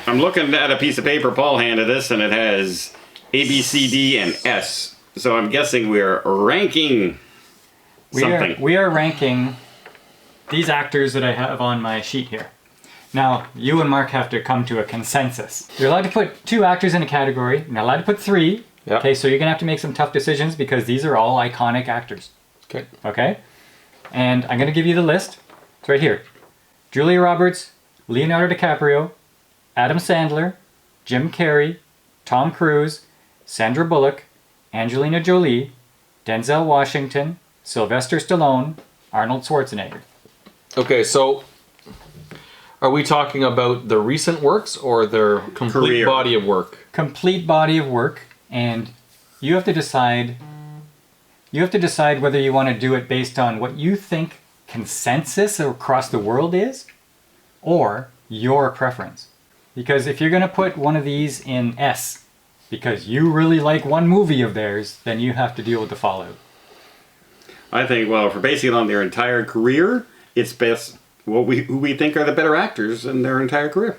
I'm looking at a piece of paper Paul handed us, and it has A, B, C, D, and S. So I'm guessing we're ranking something. We are ranking these actors that I have on my sheet here. Now, you and Mark have to come to a consensus. You're allowed to put 2 actors in a category. You're not allowed to put 3. Yep. Okay, so you're going to have to make some tough decisions because these are all iconic actors. Okay. Okay? And I'm going to give you the list. It's right here. Julia Roberts, Leonardo DiCaprio, Adam Sandler, Jim Carrey, Tom Cruise, Sandra Bullock, Angelina Jolie, Denzel Washington, Sylvester Stallone, Arnold Schwarzenegger. Okay, so are we talking about the recent works or their complete body of work? Complete body of work, and you have to decide whether you want to do it based on what you think consensus across the world is or your preference. Because if you're going to put one of these in S because you really like one movie of theirs, then you have to deal with the fallout. I think, well, if we're basing it on their entire career, it's best who we think are the better actors in their entire career.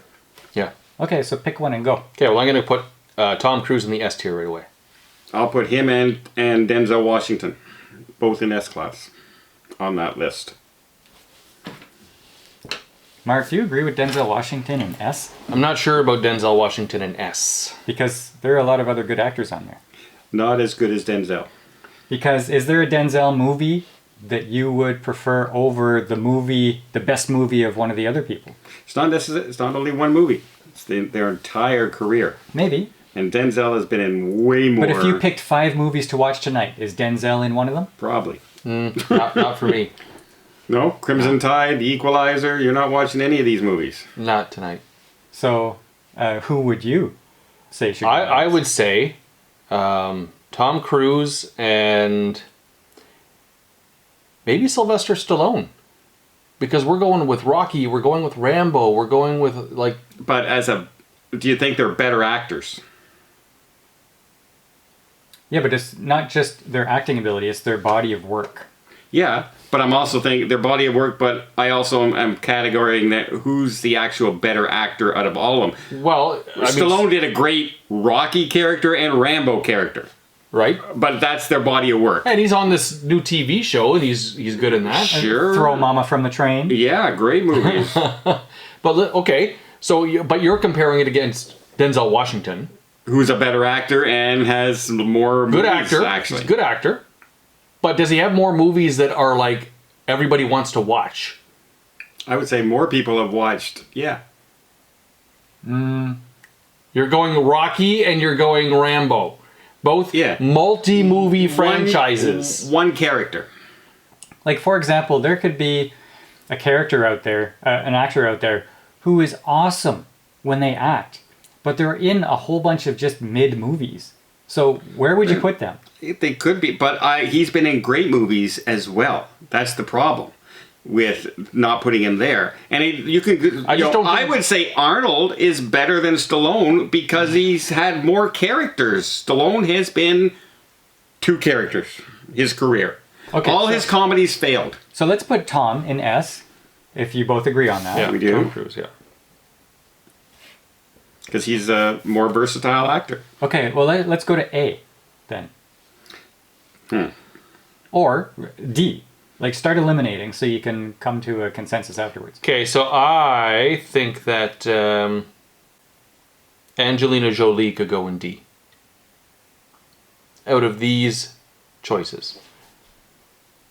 Yeah. Okay, so pick one and go. Okay, well, I'm going to put Tom Cruise in the S tier right away. I'll put him and Denzel Washington, both in S class, on that list. Mark, do you agree with Denzel Washington in S? I'm not sure about Denzel Washington in S. Because there are a lot of other good actors on there. Not as good as Denzel. Because is there a Denzel movie that you would prefer over the best movie of one of the other people? It's not only one movie. It's their entire career. Maybe. And Denzel has been in way more. But if you picked 5 movies to watch tonight, is Denzel in one of them? Probably. Not for me. No? Crimson Tide, The Equalizer, you're not watching any of these movies. Not tonight. So, who would you say should I would say Tom Cruise and maybe Sylvester Stallone. Because we're going with Rocky, we're going with Rambo, we're going with But do you think they're better actors? Yeah, but it's not just their acting ability, it's their body of work. Yeah, but I'm also thinking their body of work, but I also am categorizing that who's the actual better actor out of all of them. Well, Stallone did a great Rocky character and Rambo character. Right? But that's their body of work. And he's on this new TV show, and he's good in that. Sure. Throw Mama from the Train. Yeah, great movies. But okay, but you're comparing it against Denzel Washington, who's a better actor and has more good movies, actor. Actually, he's a good actor. But does he have more movies that are like everybody wants to watch? I would say more people have watched. Yeah. You're going Rocky and you're going Rambo. Both multi-movie franchises. One character. Like, for example, there could be a character out there, an actor out there, who is awesome when they act, but they're in a whole bunch of just mid-movies. So where would you put them? They could be, but he's been in great movies as well. That's the problem with not putting him there. And I would say Arnold is better than Stallone because he's had more characters. Stallone has been 2 characters his career. Okay, all his comedies failed. So let's put Tom in S, if you both agree on that. Yeah, we do. Tom Cruise, yeah. Because he's a more versatile actor. Okay, well, let's go to A, then. Or D. Like, start eliminating so you can come to a consensus afterwards. Okay, so I think that Angelina Jolie could go in D. Out of these choices.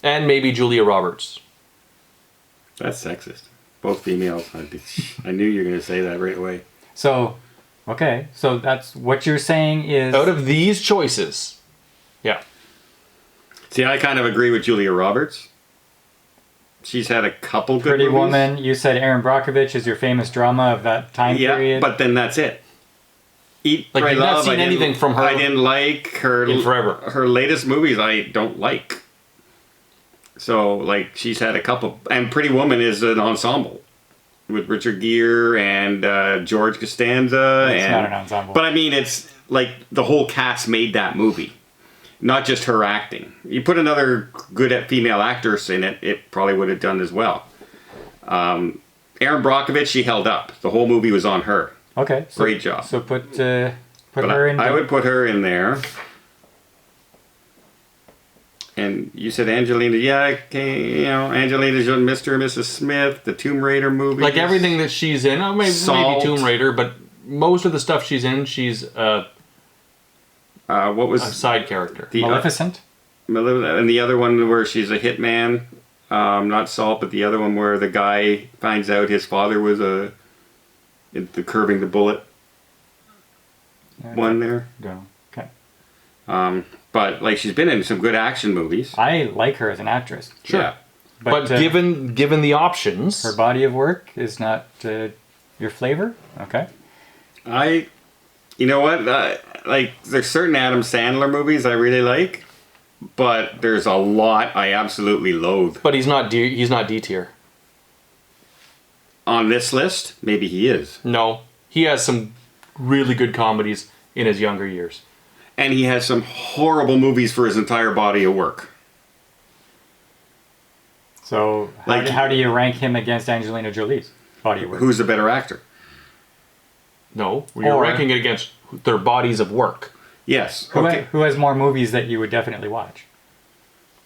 And maybe Julia Roberts. That's sexist. Both females. I knew you were going to say that right away. So, okay, so that's what you're saying is... Out of these choices. Yeah. See, I kind of agree with Julia Roberts. She's had a couple good Pretty movies. Woman, you said Aaron Brockovich is your famous drama of that time period. But then that's it. Eat, Pray, Love. You've not seen anything from her. I didn't like her in forever. Her latest movies I don't like. So, like, she's had a couple. And Pretty Woman is an ensemble. With Richard Gere and George Costanza. It's not an ensemble. But I mean, it's like the whole cast made that movie. Not just her acting. You put another good female actress in it, it probably would have done as well. Erin Brockovich, she held up. The whole movie was on her. Okay. So, Great job. So put But her in. I would put her in there. And you said Angelina, yeah, okay, Angelina's Mr. and Mrs. Smith, the Tomb Raider movies. Like everything that she's in, maybe Salt. Tomb Raider, but most of the stuff she's in, she's what was a side character. Maleficent. And the other one where she's a hitman, not Salt, but the other one where the guy finds out his father was the Curbing the Bullet one there. Go. Okay. But like she's been in some good action movies. I like her as an actress. Sure. Yeah. But given the options, her body of work is not your flavor. Okay. You know what? Like there's certain Adam Sandler movies I really like, but there's a lot I absolutely loathe. But he's not D tier. On this list, maybe he is. No, he has some really good comedies in his younger years. And he has some horrible movies for his entire body of work. So how do you rank him against Angelina Jolie's body of work? Who's the better actor? No, you're ranking it against their bodies of work. Yes. Who has more movies that you would definitely watch?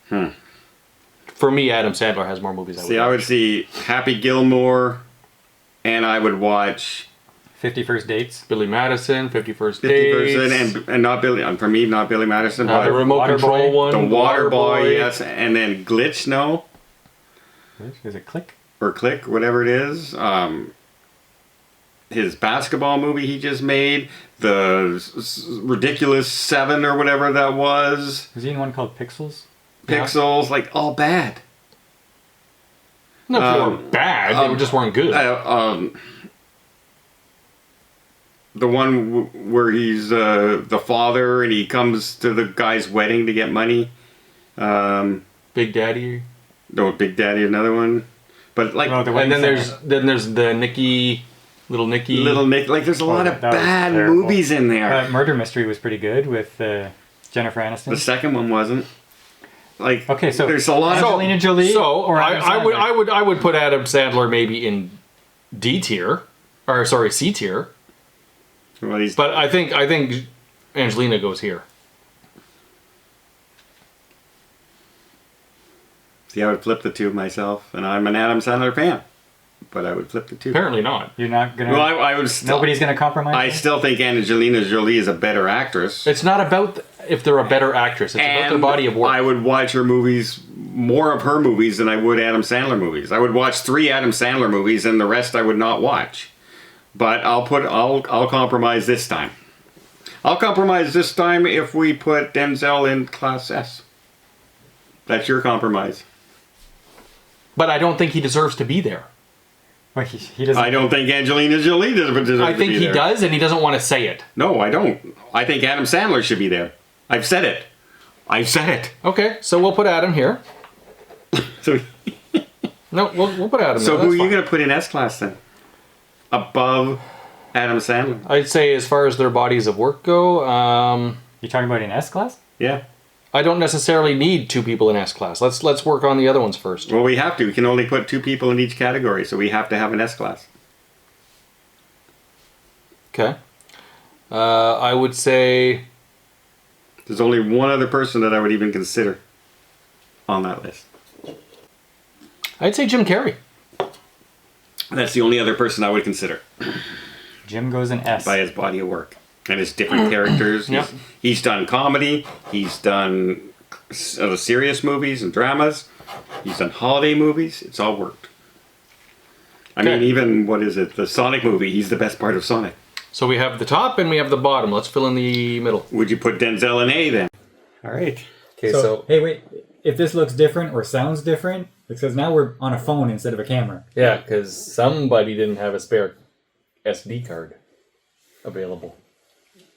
For me, Adam Sandler has more movies. I would see Happy Gilmore, and I would watch 50 First Dates. Billy Madison, 51st 50 Dates. and not Billy. For me, not Billy Madison. The remote control one. The Water Boy, yes. And then Glitch, no? Is it Click? Or Click, whatever it is. His basketball movie he just made. The Ridiculous 7 or whatever that was. Was he in one called Pixels? Pixels, like all bad. No, they weren't bad. They just weren't good. The one where he's the father and he comes to the guy's wedding to get money. Big Daddy. No, Big Daddy, another one. But like, and then there's the Little Nicky. Like there's a lot of bad movies in there. Murder Mystery was pretty good with Jennifer Aniston. The second one wasn't. Like, okay, so there's a lot of Angelina Jolie. So or I would put Adam Sandler maybe in D tier, or sorry, C tier. Well, but I think Angelina goes here. See, I would flip the two myself, and I'm an Adam Sandler fan, but I would flip the two. Apparently not. You're not gonna. Well, I would. Nobody's gonna compromise. I still think Angelina Jolie is a better actress. It's not about if they're a better actress. It's about their body of work. I would watch her movies, more of her movies than I would Adam Sandler movies. I would watch 3 Adam Sandler movies, and the rest I would not watch. But I'll compromise this time. I'll compromise this time if we put Denzel in Class S. That's your compromise. But I don't think he deserves to be there. Well, he doesn't. I don't think Angelina Jolie deserves to be there. I think he does, and he doesn't want to say it. No, I don't. I think Adam Sandler should be there. I've said it. I've said it. Okay, so we'll put Adam here. So, no, we'll put Adam there. So who are you going to put in S-Class then? Above Adam Sandler? I'd say as far as their bodies of work go, you talking about in S-Class? Yeah. I don't necessarily need 2 people in S-Class. Let's work on the other ones first. Well, we have to. We can only put 2 people in each category, so we have to have an S-Class. Okay. I would say... There's only one other person that I would even consider on that list. I'd say Jim Carrey. That's the only other person I would consider. Jim goes in S. By his body of work. And his different characters. Yep. He's done comedy. He's done serious movies and dramas. He's done holiday movies. It's all worked. I mean, even, what is it? The Sonic movie. He's the best part of Sonic. So we have the top and we have the bottom. Let's fill in the middle. Would you put Denzel in A then? All right. Okay, so hey, wait. If this looks different or sounds different, it's because now we're on a phone instead of a camera. yeah, because somebody didn't have a spare SD card available.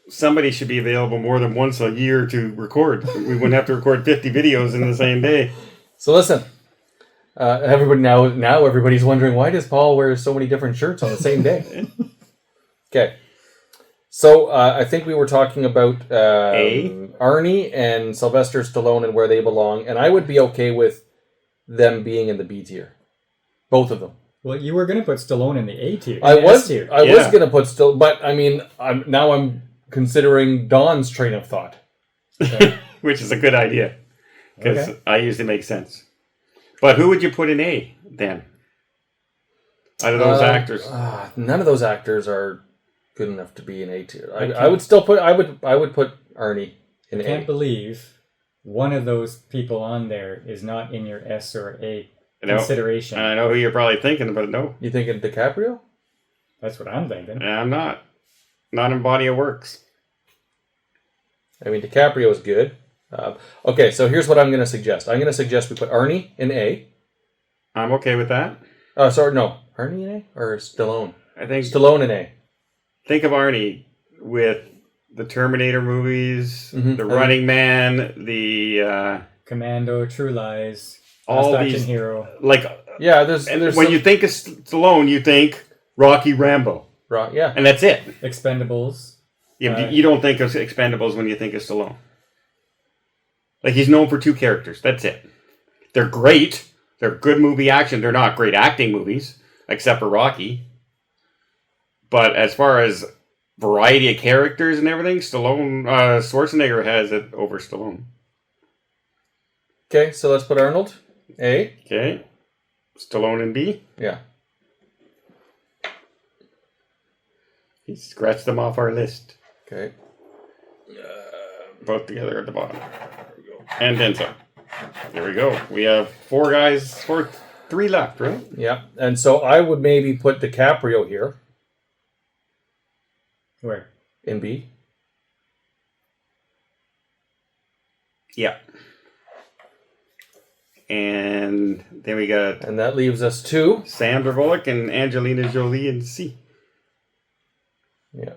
Somebody should be available more than once a year to record. We wouldn't have to record 50 videos in the same day. So listen, everybody now everybody's wondering, why does Paul wear so many different shirts on the same day? Okay. So I think we were talking about Arnie and Sylvester Stallone and where they belong, and I would be okay with them being in the B tier. Both of them. Well, you were going to put Stallone in the A tier. I was tier. was going to put Stallone, but I mean, I'm considering Don's train of thought. Okay. Which is a good idea. Because Okay. I usually make sense. But who would you put in A, then? Out of those actors. None of those actors are good enough to be in A tier. I would still put, I would put Arnie in I A. can't believe one of those people on there is not in your S or A consideration. And I know who you're probably thinking, but no. You thinking DiCaprio? That's what I'm thinking. I'm not. Not in body of works. I mean, DiCaprio is good. Okay, so here's what I'm going to suggest. I'm going to suggest we put Arnie in A. I'm okay with that. Oh, sorry, no. Arnie in A? Or Stallone? I think Stallone in A. think of Arnie with the Terminator movies, Mhm. the Running Man, the Commando, True Lies, all Last Action these Hero. like. Yeah, there's When you think of Stallone, you think Rocky, Rambo, yeah. and that's it. Expendables. You don't think of Expendables when you think of Stallone. Like, he's known for two characters. That's it. They're great. They're good movie action. They're not great acting movies, except for Rocky. But as far as variety of characters and everything, Schwarzenegger has it over Stallone. Okay, so let's put Arnold A. Okay. Stallone in B. Yeah. He scratched them off our list. Okay. Both together at the bottom. And Denzel. There we go. We have three left, right? Yeah, and so I would maybe put DiCaprio here Where? in B. Yeah. And then we got And that leaves us two. Sandra Bullock and Angelina Jolie in C. Yeah.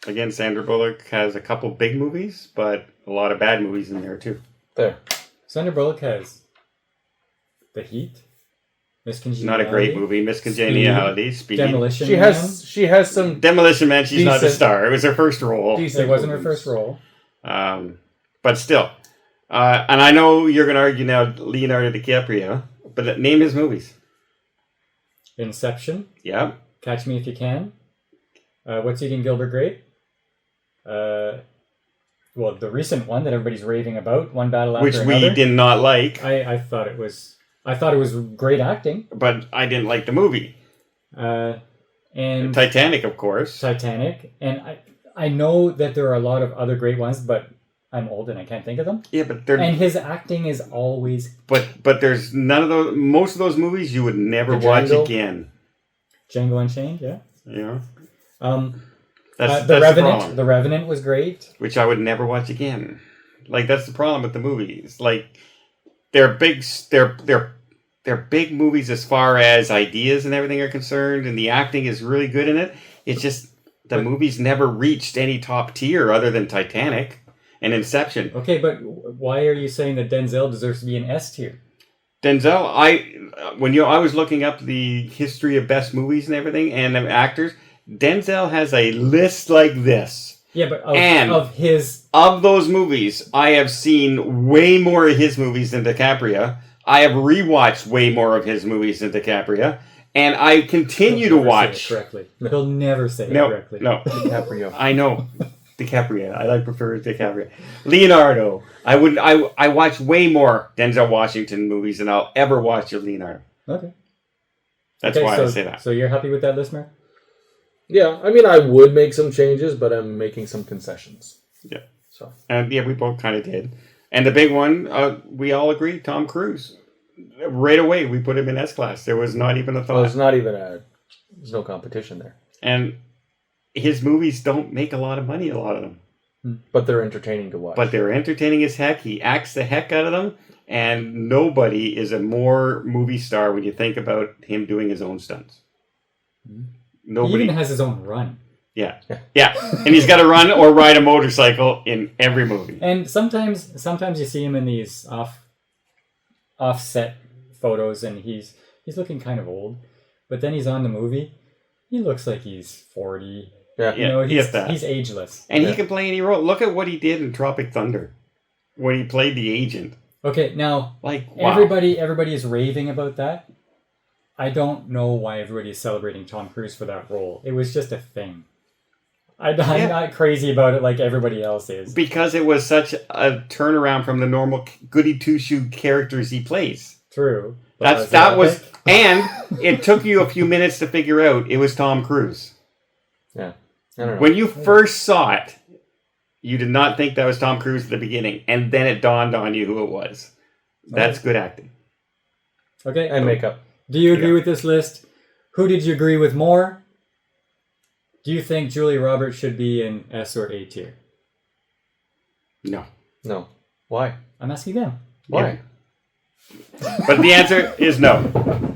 Again, Sandra Bullock has a couple big movies, but a lot of bad movies in there too. There. Sandra Bullock has The Heat, Miss Congeniality. Not a great movie. Miss Congeniality. Speed. Demolition She has some Demolition Man, she's not the Decent. star. It was her first role. decent It wasn't her movies. first role. But still. And I know you're going to argue now Leonardo DiCaprio, but name his movies. Inception, Yeah. Catch Me If You Can, What's Eating Gilbert Grape, well, the recent one that everybody's raving about, One Battle After Which Another. we did not like, I thought it was great acting. but I didn't like the movie. And Titanic, of course. Titanic, and I know that there are a lot of other great ones, but I'm old and I can't think of them. Yeah, but they're And his acting is always but there's none of those. Most of those movies you would never watch Django? again. Django Unchained, yeah. You know, The that's the Revenant. problem. The Revenant was great. Which I would never watch again. Like, that's the problem with the movies. Like, they're big. They're big movies as far as ideas and everything are concerned, and the acting is really good in it. It's just the movies never reached any top tier other than Titanic and Inception. Okay, but why are you saying that Denzel deserves to be an S tier? Denzel, I was looking up the history of best movies and everything and of actors, Denzel has a list like this. Yeah, but Of those movies, I have seen way more of his movies than DiCaprio. I have rewatched way more of his movies than DiCaprio, and I continue to watch. Correctly. He'll never say it No, correctly. no, DiCaprio. I know. DiCaprio. I prefer DiCaprio. Leonardo. I watch way more Denzel Washington movies than I'll ever watch of Leonardo. Okay. That's why I say that. So you're happy with that list, Mark? Yeah, I mean, I would make some changes, but I'm making some concessions. Yeah. So. And yeah, we both kind of did. And the big one, we all agree, Tom Cruise. Right away, we put him in S-Class. There was not even a thought. Well, there's no competition there. And his movies don't make a lot of money, a lot of them. But they're entertaining to watch. But they're entertaining as heck. He acts the heck out of them. And nobody is a more movie star when you think about him doing his own stunts. Nobody. He even has his own run. Yeah. And he's got to run or ride a motorcycle in every movie. And sometimes you see him in these offset photos, and he's looking kind of old. But then he's on the movie. He looks like he's 40. Yeah. You know, he has that. he's ageless. And he can play any role. Look at what he did in Tropic Thunder when he played the agent. Okay, now Like, wow. everybody is raving about that. I don't know why everybody is celebrating Tom Cruise for that role. It was just a thing. I'm not crazy about it like everybody else is. Because it was such a turnaround from the normal goody two-shoe characters he plays. True. That was, and it took you a few minutes to figure out it was Tom Cruise. Yeah. I don't know. When you first saw it, you did not think that was Tom Cruise at the beginning, and then it dawned on you who it was. That's good acting. Okay. And makeup. Do you agree with this list? Who did you agree with more? Do you think Julia Roberts should be in S or A tier? No. No. Why? I'm asking them. Why? Yeah. But the answer is no.